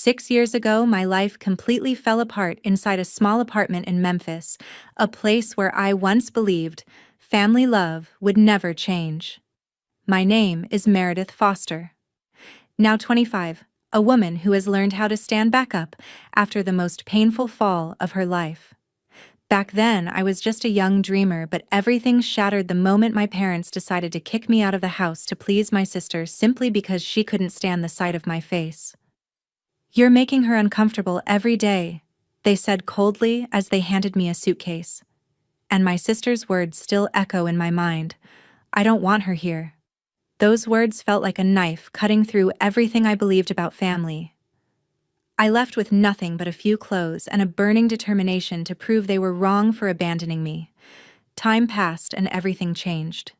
6 years ago, my life completely fell apart inside a small apartment in Memphis, a place where I once believed family love would never change. My name is Meredith Foster. Now 25, a woman who has learned how to stand back up after the most painful fall of her life. Back then, I was just a young dreamer, but everything shattered the moment my parents decided to kick me out of the house to please my sister simply because she couldn't stand the sight of my face. "You're making her uncomfortable every day," they said coldly as they handed me a suitcase. And my sister's words still echo in my mind. "I don't want her here." Those words felt like a knife cutting through everything I believed about family. I left with nothing but a few clothes and a burning determination to prove they were wrong for abandoning me. Time passed and everything changed.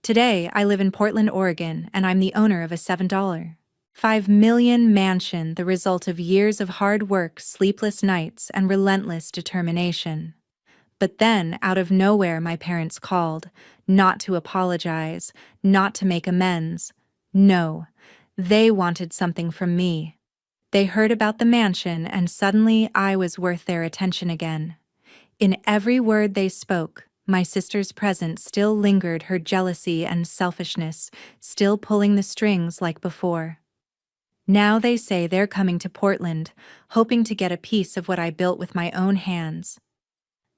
Today, I live in Portland, Oregon, and I'm the owner of a $7.5 million mansion, the result of years of hard work, sleepless nights, and relentless determination. But then, out of nowhere, my parents called, not to apologize, not to make amends. No, they wanted something from me. They heard about the mansion, and suddenly I was worth their attention again. In every word they spoke, my sister's presence still lingered, her jealousy and selfishness still pulling the strings like before. Now they say they're coming to Portland, hoping to get a piece of what I built with my own hands.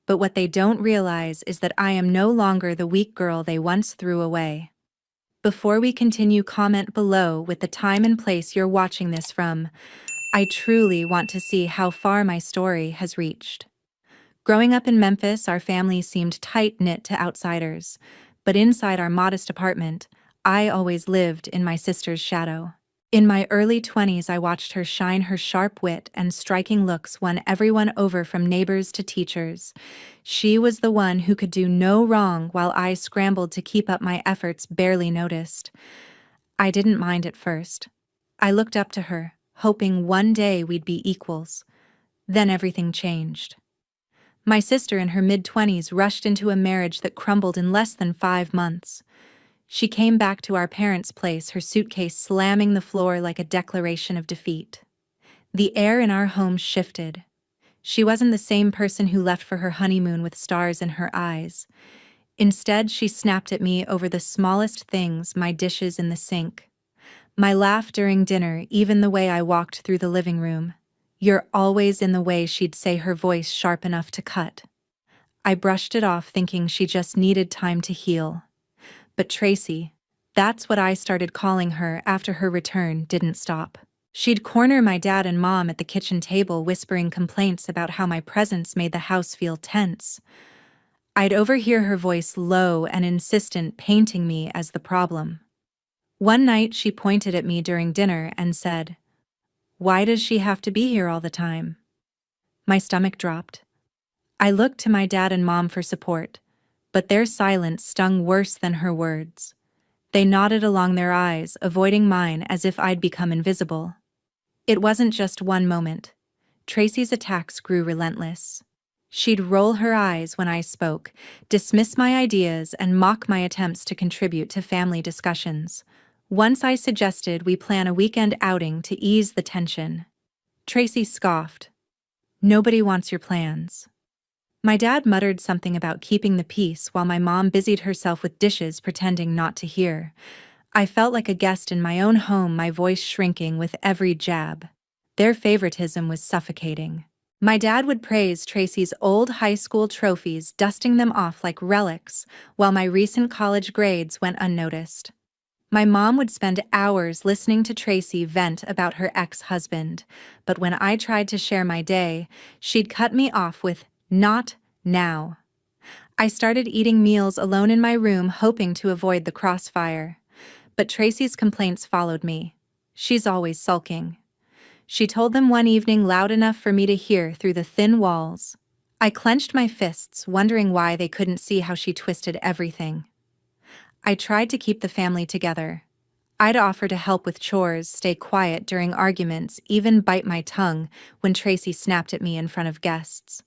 But what they don't realize is that I am no longer the weak girl they once threw away. Before we continue, comment below with the time and place you're watching this from. I truly want to see how far my story has reached. Growing up in Memphis, our family seemed tight-knit to outsiders, but inside our modest apartment, I always lived in my sister's shadow. In my early 20s, I watched her shine. Her sharp wit and striking looks won everyone over, from neighbors to teachers. She was the one who could do no wrong, while I scrambled to keep up my efforts barely noticed. I didn't mind at first. I looked up to her, hoping one day we'd be equals. Then everything changed. My sister, in her mid-20s, rushed into a marriage that crumbled in less than 5 months. She came back to our parents' place, her suitcase slamming the floor like a declaration of defeat. The air in our home shifted. She wasn't the same person who left for her honeymoon with stars in her eyes. Instead, she snapped at me over the smallest things: my dishes in the sink, my laugh during dinner, even the way I walked through the living room. "You're always in the way," she'd say, her voice sharp enough to cut. I brushed it off, thinking she just needed time to heal. But Tracy, that's what I started calling her after her return, didn't stop. She'd corner my dad and mom at the kitchen table, whispering complaints about how my presence made the house feel tense. I'd overhear her voice, low and insistent, painting me as the problem. One night, she pointed at me during dinner and said, "Why does she have to be here all the time?" My stomach dropped. I looked to my dad and mom for support, but their silence stung worse than her words. They nodded along, their eyes avoiding mine as if I'd become invisible. It wasn't just one moment. Tracy's attacks grew relentless. She'd roll her eyes when I spoke, dismiss my ideas, and mock my attempts to contribute to family discussions. Once I suggested we plan a weekend outing to ease the tension. Tracy scoffed. "Nobody wants your plans." My dad muttered something about keeping the peace while my mom busied herself with dishes, pretending not to hear. I felt like a guest in my own home, my voice shrinking with every jab. Their favoritism was suffocating. My dad would praise Tracy's old high school trophies, dusting them off like relics, while my recent college grades went unnoticed. My mom would spend hours listening to Tracy vent about her ex-husband, but when I tried to share my day, she'd cut me off with, "Not now." I started eating meals alone in my room, hoping to avoid the crossfire. But Tracy's complaints followed me. "She's always sulking." She told them one evening, loud enough for me to hear through the thin walls. I clenched my fists, wondering why they couldn't see how she twisted everything. I tried to keep the family together. I'd offer to help with chores, stay quiet during arguments, even bite my tongue when Tracy snapped at me in front of guests.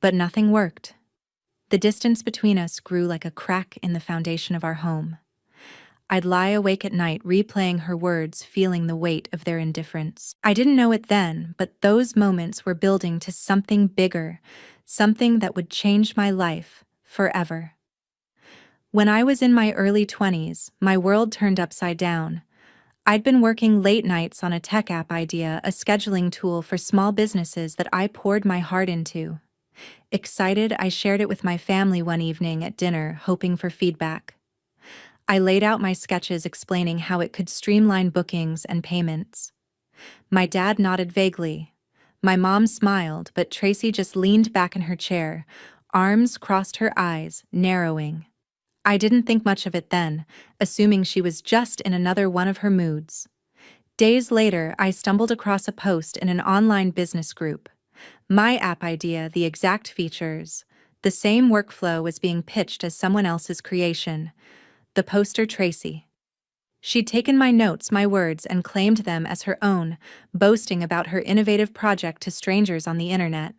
But nothing worked. The distance between us grew like a crack in the foundation of our home. I'd lie awake at night replaying her words, feeling the weight of their indifference. I didn't know it then, but those moments were building to something bigger, something that would change my life forever. When I was in my early 20s, my world turned upside down. I'd been working late nights on a tech app idea, a scheduling tool for small businesses that I poured my heart into. Excited, I shared it with my family one evening at dinner, hoping for feedback. I laid out my sketches explaining how it could streamline bookings and payments. My dad nodded vaguely. My mom smiled, but Tracy just leaned back in her chair, arms crossed, her eyes narrowing. I didn't think much of it then, assuming she was just in another one of her moods. Days later, I stumbled across a post in an online business group. My app idea, the exact features, the same workflow was being pitched as someone else's creation. The poster Tracy. She'd taken my notes, my words, and claimed them as her own, boasting about her innovative project to strangers on the internet.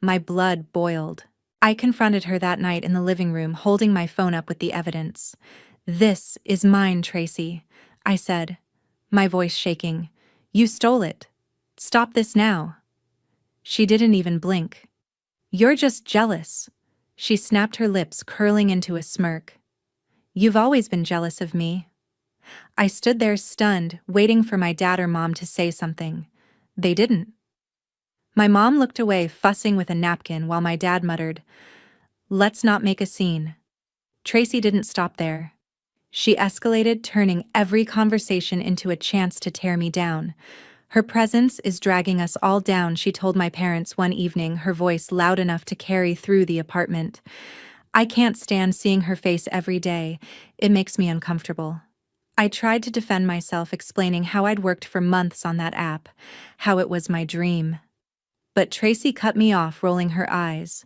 My blood boiled. I confronted her that night in the living room, holding my phone up with the evidence. "This is mine, Tracy," I said, my voice shaking. "You stole it. Stop this now." She didn't even blink. "You're just jealous." She snapped, her lips curling into a smirk. "You've always been jealous of me." I stood there stunned, waiting for my dad or mom to say something. They didn't. My mom looked away, fussing with a napkin, while my dad muttered, "Let's not make a scene." Tracy didn't stop there. She escalated, turning every conversation into a chance to tear me down. "Her presence is dragging us all down," she told my parents one evening, her voice loud enough to carry through the apartment. "I can't stand seeing her face every day. It makes me uncomfortable." I tried to defend myself, explaining how I'd worked for months on that app, how it was my dream. But Tracy cut me off, rolling her eyes.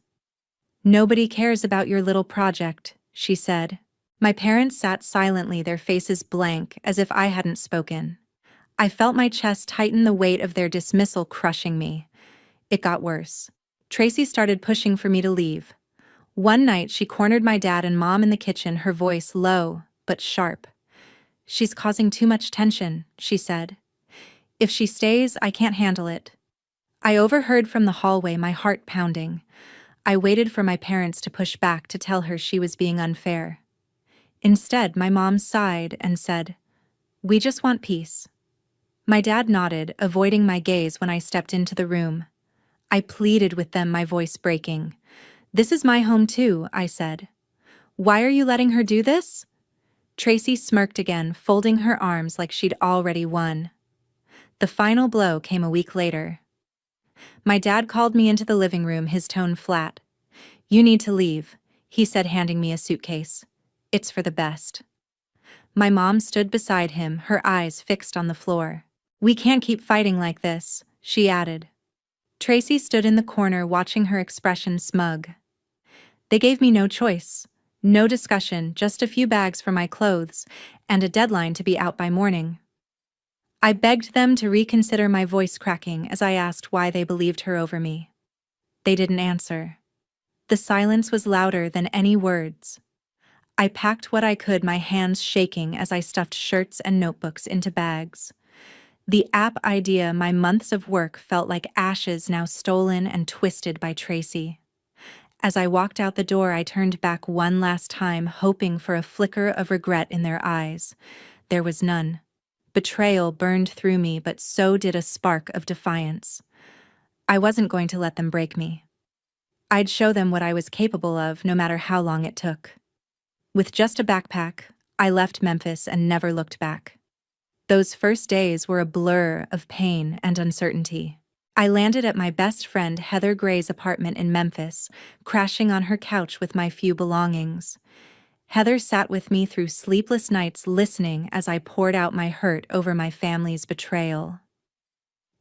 "Nobody cares about your little project," she said. My parents sat silently, their faces blank, as if I hadn't spoken. I felt my chest tighten, the weight of their dismissal crushing me. It got worse. Tracy started pushing for me to leave. One night, she cornered my dad and mom in the kitchen, her voice low but sharp. "She's causing too much tension," she said. "If she stays, I can't handle it." I overheard from the hallway, my heart pounding. I waited for my parents to push back, to tell her she was being unfair. Instead, my mom sighed and said, "We just want peace." My dad nodded, avoiding my gaze when I stepped into the room. I pleaded with them, my voice breaking. "This is my home too," I said. "Why are you letting her do this?" Tracy smirked again, folding her arms like she'd already won. The final blow came a week later. My dad called me into the living room, his tone flat. "You need to leave," he said, handing me a suitcase. "It's for the best." My mom stood beside him, her eyes fixed on the floor. "We can't keep fighting like this," she added. Tracy stood in the corner, watching, her expression smug. They gave me no choice. No discussion, just a few bags for my clothes, and a deadline to be out by morning. I begged them to reconsider, my voice cracking as I asked why they believed her over me. They didn't answer. The silence was louder than any words. I packed what I could, my hands shaking as I stuffed shirts and notebooks into bags. The app idea, my months of work, felt like ashes now stolen and twisted by Tracy. As I walked out the door, I turned back one last time, hoping for a flicker of regret in their eyes. There was none. Betrayal burned through me, but so did a spark of defiance. I wasn't going to let them break me. I'd show them what I was capable of, no matter how long it took. With just a backpack, I left Memphis and never looked back. Those first days were a blur of pain and uncertainty. I landed at my best friend Heather Gray's apartment in Memphis, crashing on her couch with my few belongings. Heather sat with me through sleepless nights, listening as I poured out my hurt over my family's betrayal.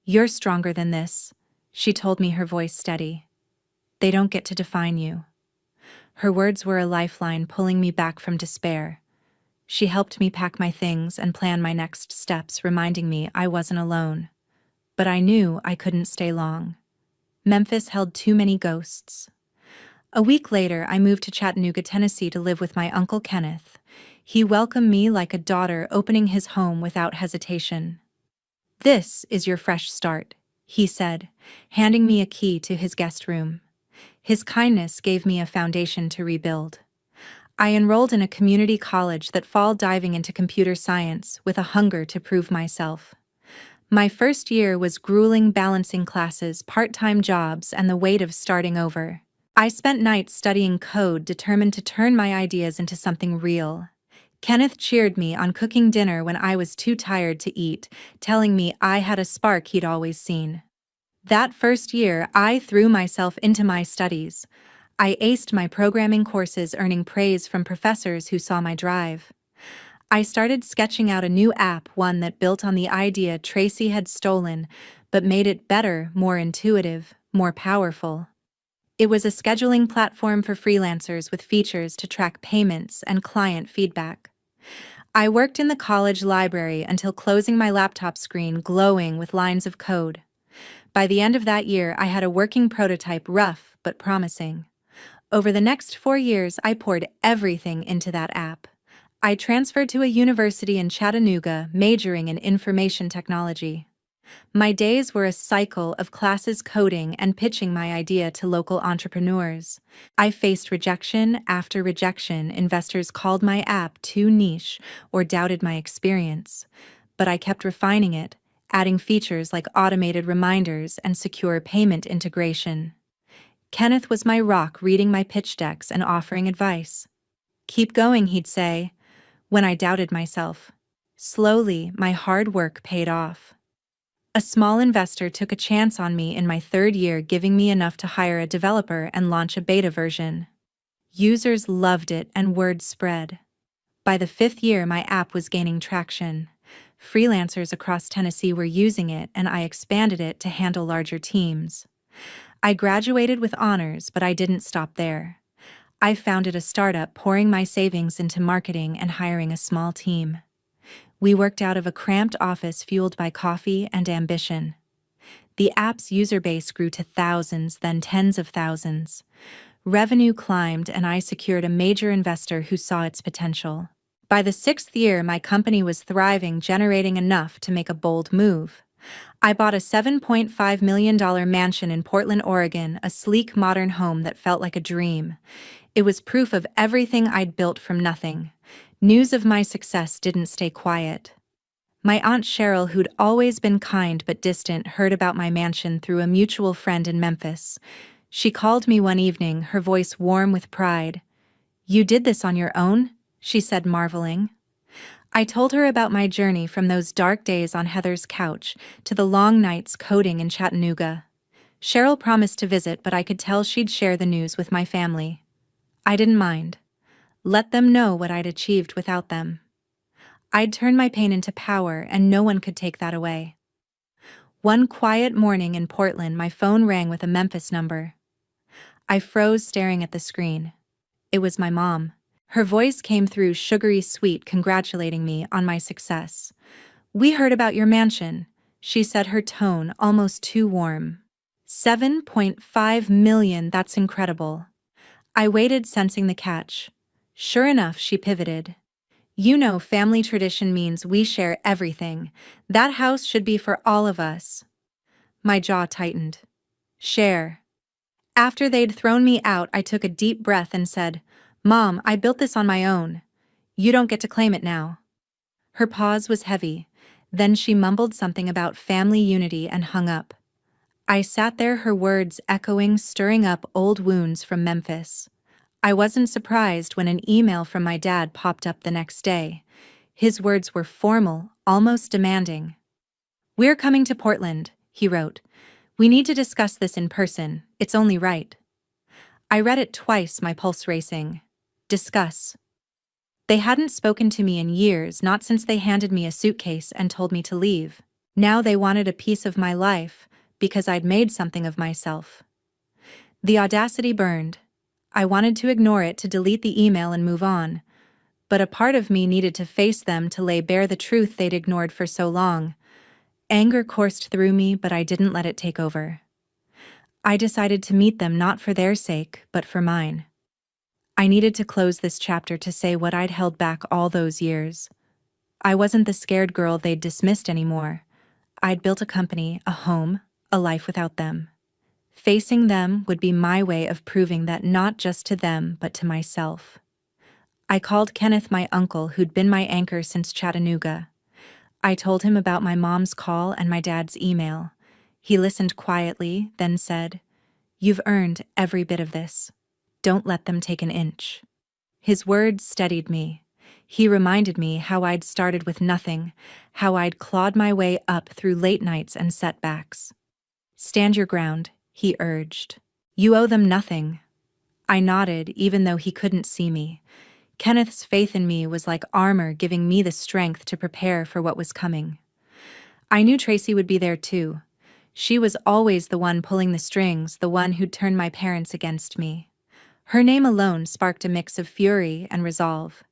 "You're stronger than this," she told me, her voice steady. "They don't get to define you." Her words were a lifeline, pulling me back from despair. She helped me pack my things and plan my next steps, reminding me I wasn't alone. But I knew I couldn't stay long. Memphis held too many ghosts. A week later, I moved to Chattanooga, Tennessee to live with my uncle Kenneth. He welcomed me like a daughter opening his home without hesitation. "This is your fresh start," he said, handing me a key to his guest room. His kindness gave me a foundation to rebuild. I enrolled in a community college that fall diving into computer science with a hunger to prove myself. My first year was grueling, balancing classes, part-time jobs, and the weight of starting over. I spent nights studying code, determined to turn my ideas into something real. Kenneth cheered me on cooking dinner when I was too tired to eat, telling me I had a spark he'd always seen. That first year, I threw myself into my studies. I aced my programming courses, earning praise from professors who saw my drive. I started sketching out a new app, one that built on the idea Tracy had stolen, but made it better, more intuitive, more powerful. It was a scheduling platform for freelancers with features to track payments and client feedback. I worked in the college library until closing my laptop screen glowing with lines of code. By the end of that year, I had a working prototype, rough but promising. Over the next 4 years, I poured everything into that app. I transferred to a university in Chattanooga, majoring in information technology. My days were a cycle of classes, coding, and pitching my idea to local entrepreneurs. I faced rejection after rejection. Investors called my app too niche or doubted my experience. But I kept refining it, adding features like automated reminders and secure payment integration. Kenneth was my rock, reading my pitch decks and offering advice. "Keep going," he'd say, when I doubted myself. Slowly, my hard work paid off. A small investor took a chance on me in my third year, giving me enough to hire a developer and launch a beta version. Users loved it and word spread. By the 5th year, my app was gaining traction. Freelancers across Tennessee were using it, and I expanded it to handle larger teams. I graduated with honors, but I didn't stop there. I founded a startup, pouring my savings into marketing and hiring a small team. We worked out of a cramped office, fueled by coffee and ambition. The app's user base grew to thousands, then tens of thousands. Revenue climbed, and I secured a major investor who saw its potential. By the 6th year, my company was thriving, generating enough to make a bold move. I bought a $7.5 million mansion in Portland, Oregon, a sleek, modern home that felt like a dream. It was proof of everything I'd built from nothing. News of my success didn't stay quiet. My Aunt Cheryl, who'd always been kind but distant, heard about my mansion through a mutual friend in Memphis. She called me one evening, her voice warm with pride. "You did this on your own?" she said, marveling. I told her about my journey, from those dark days on Heather's couch to the long nights coding in Chattanooga. Cheryl promised to visit, but I could tell she'd share the news with my family. I didn't mind. Let them know what I'd achieved without them. I'd turn my pain into power, and no one could take that away. One quiet morning in Portland, my phone rang with a Memphis number. I froze, staring at the screen. It was my mom. Her voice came through sugary sweet, congratulating me on my success. "We heard about your mansion," she said, her tone almost too warm. $7.5 million, that's incredible." I waited, sensing the catch. Sure enough, she pivoted. "You know, family tradition means we share everything. That house should be for all of us." My jaw tightened. Share. After they'd thrown me out, I took a deep breath and said, "Mom, I built this on my own. You don't get to claim it now." Her pause was heavy. Then she mumbled something about family unity and hung up. I sat there, her words echoing, stirring up old wounds from Memphis. I wasn't surprised when an email from my dad popped up the next day. His words were formal, almost demanding. "We're coming to Portland," he wrote. "We need to discuss this in person. It's only right." I read it twice, my pulse racing. Discuss. They hadn't spoken to me in years, not since they handed me a suitcase and told me to leave. Now they wanted a piece of my life, because I'd made something of myself. The audacity burned. I wanted to ignore it, to delete the email and move on. But a part of me needed to face them, to lay bare the truth they'd ignored for so long. Anger coursed through me, but I didn't let it take over. I decided to meet them, not for their sake, but for mine. I needed to close this chapter to say what I'd held back all those years. I wasn't the scared girl they'd dismissed anymore. I'd built a company, a home, a life without them. Facing them would be my way of proving that not just to them, but to myself. I called Kenneth my uncle, who'd been my anchor since Chattanooga. I told him about my mom's call and my dad's email. He listened quietly, then said, "You've earned every bit of this. Don't let them take an inch." His words steadied me. He reminded me how I'd started with nothing, how I'd clawed my way up through late nights and setbacks. "Stand your ground," he urged. "You owe them nothing." I nodded, even though he couldn't see me. Kenneth's faith in me was like armor, giving me the strength to prepare for what was coming. I knew Tracy would be there too. She was always the one pulling the strings, the one who'd turn my parents against me. Her name alone sparked a mix of fury and resolve.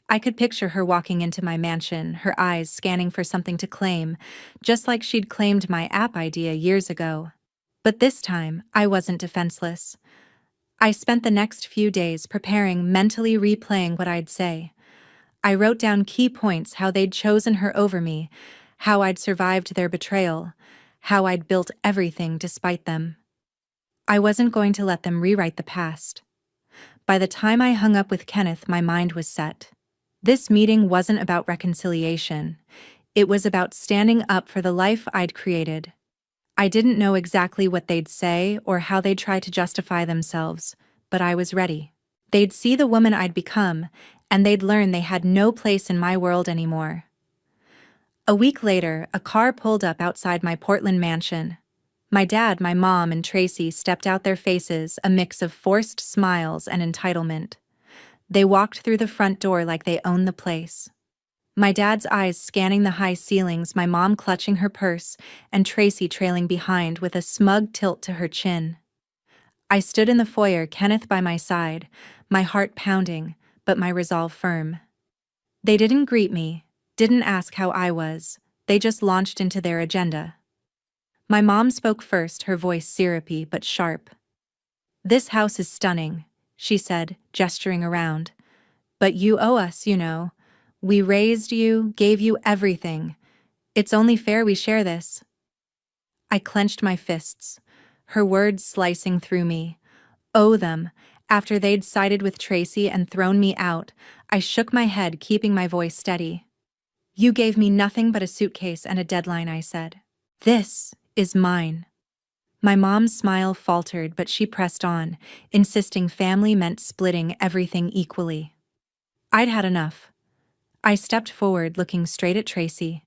I could picture her walking into my mansion, her eyes scanning for something to claim, just like she'd claimed my app idea years ago. But this time, I wasn't defenseless. I spent the next few days preparing, mentally replaying what I'd say. I wrote down key points: how they'd chosen her over me, how I'd survived their betrayal, how I'd built everything despite them. I wasn't going to let them rewrite the past. By the time I hung up with Kenneth, my mind was set. This meeting wasn't about reconciliation. It was about standing up for the life I'd created. I didn't know exactly what they'd say or how they'd try to justify themselves, but I was ready. They'd see the woman I'd become, and they'd learn they had no place in my world anymore. A week later, a car pulled up outside my Portland mansion. My dad, my mom, and Tracy stepped out, their faces a mix of forced smiles and entitlement. They walked through the front door like they owned the place. My dad's eyes scanning the high ceilings, my mom clutching her purse, and Tracy trailing behind with a smug tilt to her chin. I stood in the foyer, Kenneth by my side, my heart pounding, but my resolve firm. They didn't greet me, didn't ask how I was, they just launched into their agenda. My mom spoke first, her voice syrupy but sharp. "This house is stunning," she said, gesturing around. "But you owe us, you know. We raised you, gave you everything. It's only fair we share this." I clenched my fists, her words slicing through me. Owe them. After they'd sided with Tracy and thrown me out, I shook my head, keeping my voice steady. "You gave me nothing but a suitcase and a deadline," I said. "This is mine." My mom's smile faltered, but she pressed on, insisting family meant splitting everything equally. I'd had enough. I stepped forward, looking straight at Tracy.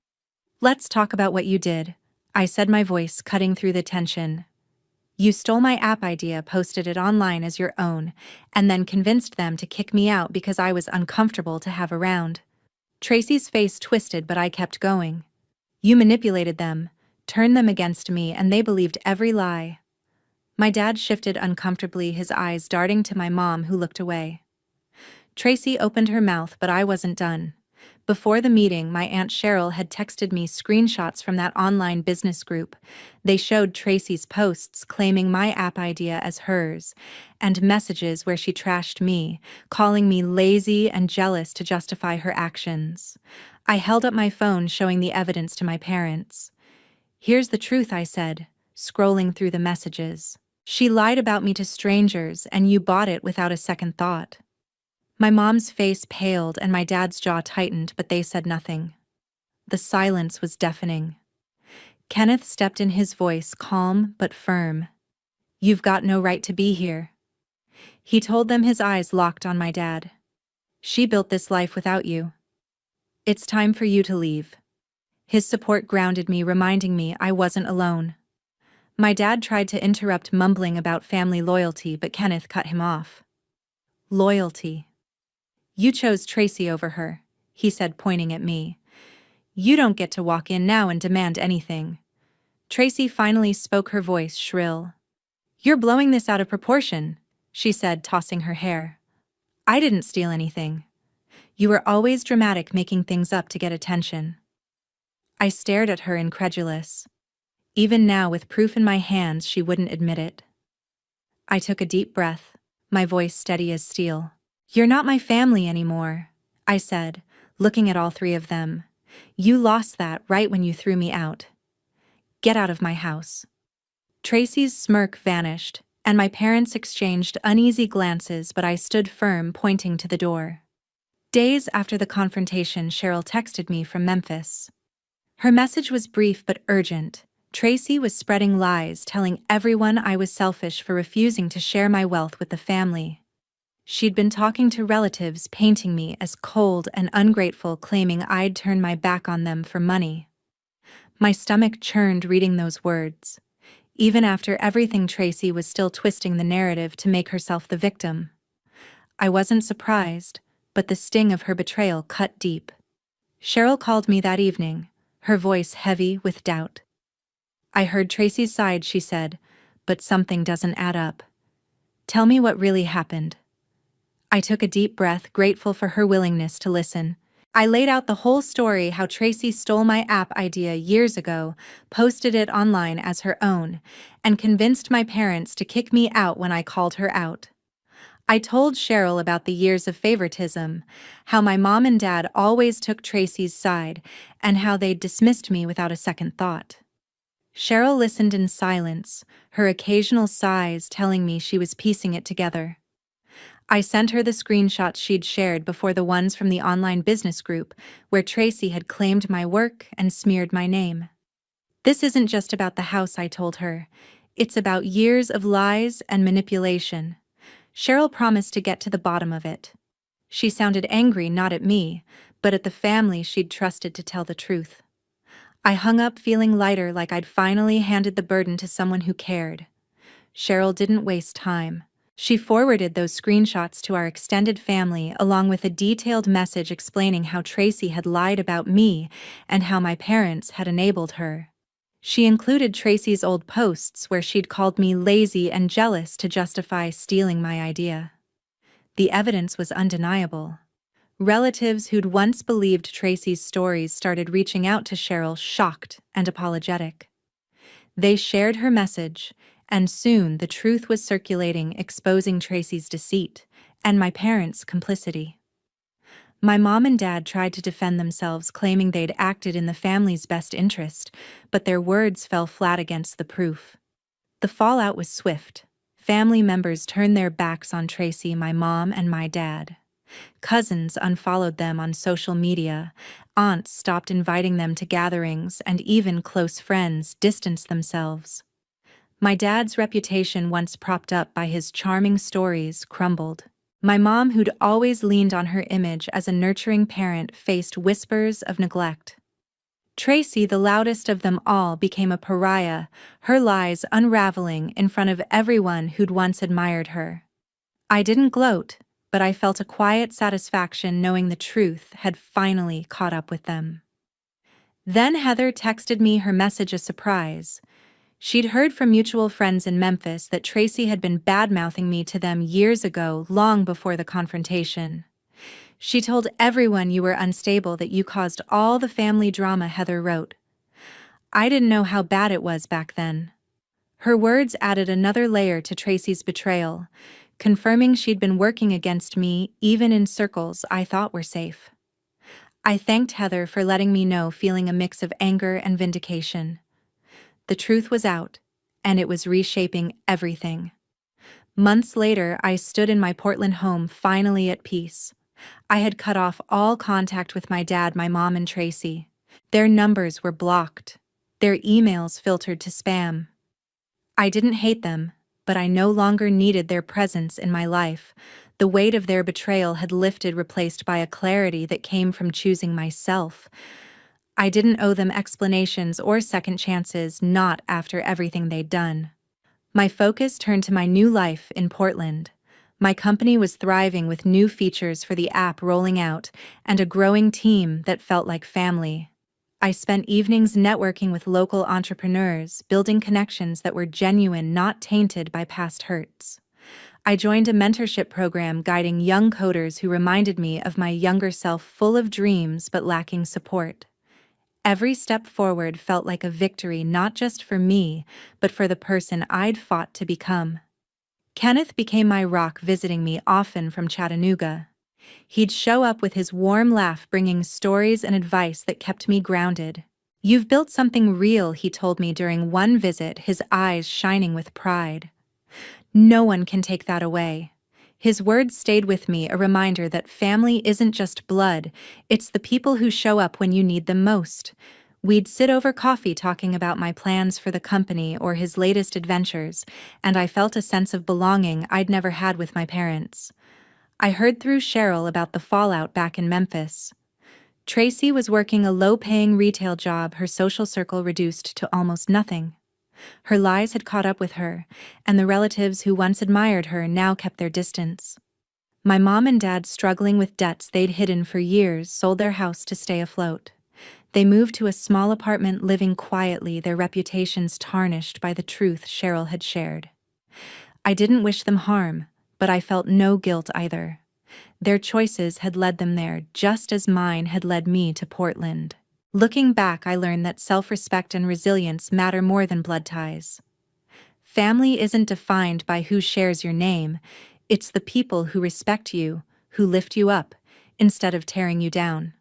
"Let's talk about what you did," I said, my voice cutting through the tension. "You stole my app idea, posted it online as your own, and then convinced them to kick me out because I was uncomfortable to have around." Tracy's face twisted, but I kept going. "You manipulated them, turned them against me, and they believed every lie." My dad shifted uncomfortably, his eyes darting to my mom, who looked away. Tracy opened her mouth, but I wasn't done. Before the meeting, my Aunt Cheryl had texted me screenshots from that online business group. They showed Tracy's posts claiming my app idea as hers, and messages where she trashed me, calling me lazy and jealous to justify her actions. I held up my phone, showing the evidence to my parents. "Here's the truth," I said, scrolling through the messages. "She lied about me to strangers, and you bought it without a second thought." My mom's face paled and my dad's jaw tightened, but they said nothing. The silence was deafening. Kenneth stepped in, his voice calm but firm. "You've got no right to be here," he told them, his eyes locked on my dad. "She built this life without you. It's time for you to leave." His support grounded me, reminding me I wasn't alone. My dad tried to interrupt, mumbling about family loyalty, but Kenneth cut him off. "Loyalty? You chose Tracy over her," he said, pointing at me. "You don't get to walk in now and demand anything." Tracy finally spoke, her voice shrill. "You're blowing this out of proportion," she said, tossing her hair. "I didn't steal anything. You were always dramatic, making things up to get attention." I stared at her, incredulous. Even now, with proof in my hands, she wouldn't admit it. I took a deep breath, my voice steady as steel. "You're not my family anymore," I said, looking at all three of them. "You lost that right when you threw me out. Get out of my house." Tracy's smirk vanished, and my parents exchanged uneasy glances, but I stood firm, pointing to the door. Days after the confrontation, Cheryl texted me from Memphis. Her message was brief but urgent. Tracy was spreading lies, telling everyone I was selfish for refusing to share my wealth with the family. She'd been talking to relatives, painting me as cold and ungrateful, claiming I'd turn my back on them for money. My stomach churned reading those words. Even after everything, Tracy was still twisting the narrative to make herself the victim. I wasn't surprised, but the sting of her betrayal cut deep. Cheryl called me that evening, her voice heavy with doubt. "I heard Tracy's side," she said, "but something doesn't add up. Tell me what really happened." I took a deep breath, grateful for her willingness to listen. I laid out the whole story: how Tracy stole my app idea years ago, posted it online as her own, and convinced my parents to kick me out when I called her out. I told Cheryl about the years of favoritism, how my mom and dad always took Tracy's side, and how they'd dismissed me without a second thought. Cheryl listened in silence, her occasional sighs telling me she was piecing it together. I sent her the screenshots she'd shared before, the ones from the online business group, where Tracy had claimed my work and smeared my name. "This isn't just about the house," I told her. "It's about years of lies and manipulation." Cheryl promised to get to the bottom of it. She sounded angry, not at me, but at the family she'd trusted to tell the truth. I hung up, feeling lighter, like I'd finally handed the burden to someone who cared. Cheryl didn't waste time. She forwarded those screenshots to our extended family, along with a detailed message explaining how Tracy had lied about me and how my parents had enabled her. She included Tracy's old posts where she'd called me lazy and jealous to justify stealing my idea. The evidence was undeniable. Relatives who'd once believed Tracy's stories started reaching out to Cheryl, shocked and apologetic. They shared her message, and soon the truth was circulating, exposing Tracy's deceit and my parents' complicity. My mom and dad tried to defend themselves, claiming they'd acted in the family's best interest, but their words fell flat against the proof. The fallout was swift. Family members turned their backs on Tracy, my mom and my dad. Cousins unfollowed them on social media, aunts stopped inviting them to gatherings, and even close friends distanced themselves. My dad's reputation, once propped up by his charming stories, crumbled. My mom, who'd always leaned on her image as a nurturing parent, faced whispers of neglect. Tracy, the loudest of them all, became a pariah, her lies unraveling in front of everyone who'd once admired her. I didn't gloat, but I felt a quiet satisfaction knowing the truth had finally caught up with them. Then Heather texted me her message, a surprise. She'd heard from mutual friends in Memphis that Tracy had been bad-mouthing me to them years ago, long before the confrontation. "She told everyone you were unstable, that you caused all the family drama," Heather wrote. I didn't know how bad it was back then. Her words added another layer to Tracy's betrayal, confirming she'd been working against me even in circles I thought were safe. I thanked Heather for letting me know, feeling a mix of anger and vindication. The truth was out, and it was reshaping everything. Months later, I stood in my Portland home, finally at peace. I had cut off all contact with my dad, my mom, and Tracy. Their numbers were blocked, their emails filtered to spam. I didn't hate them, but I no longer needed their presence in my life. The weight of their betrayal had lifted, replaced by a clarity that came from choosing myself. I didn't owe them explanations or second chances, not after everything they'd done. My focus turned to my new life in Portland. My company was thriving, with new features for the app rolling out and a growing team that felt like family. I spent evenings networking with local entrepreneurs, building connections that were genuine, not tainted by past hurts. I joined a mentorship program guiding young coders who reminded me of my younger self, full of dreams but lacking support. Every step forward felt like a victory, not just for me, but for the person I'd fought to become. Kenneth became my rock, visiting me often from Chattanooga. He'd show up with his warm laugh, bringing stories and advice that kept me grounded. "You've built something real," he told me during one visit, his eyes shining with pride. "No one can take that away." His words stayed with me, a reminder that family isn't just blood, it's the people who show up when you need them most. We'd sit over coffee talking about my plans for the company or his latest adventures, and I felt a sense of belonging I'd never had with my parents. I heard through Cheryl about the fallout back in Memphis. Tracy was working a low-paying retail job, her social circle reduced to almost nothing. Her lies had caught up with her, and the relatives who once admired her now kept their distance. My mom and dad, struggling with debts they'd hidden for years, sold their house to stay afloat. They moved to a small apartment, living quietly, their reputations tarnished by the truth Cheryl had shared. I didn't wish them harm, but I felt no guilt either. Their choices had led them there, just as mine had led me to Portland. Looking back, I learned that self-respect and resilience matter more than blood ties. Family isn't defined by who shares your name, it's the people who respect you, who lift you up, instead of tearing you down.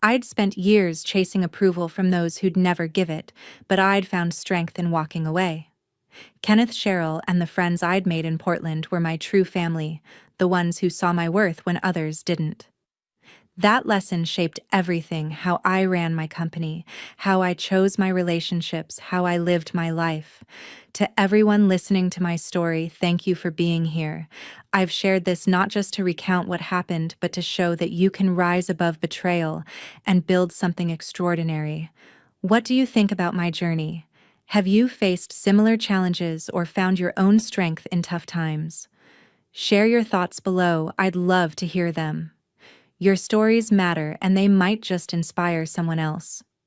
I'd spent years chasing approval from those who'd never give it, but I'd found strength in walking away. Kenneth, Cheryl, and the friends I'd made in Portland were my true family, the ones who saw my worth when others didn't. That lesson shaped everything: how I ran my company, how I chose my relationships, how I lived my life. To everyone listening to my story, thank you for being here. I've shared this not just to recount what happened, but to show that you can rise above betrayal and build something extraordinary. What do you think about my journey? Have you faced similar challenges or found your own strength in tough times? Share your thoughts below. I'd love to hear them. Your stories matter, and they might just inspire someone else.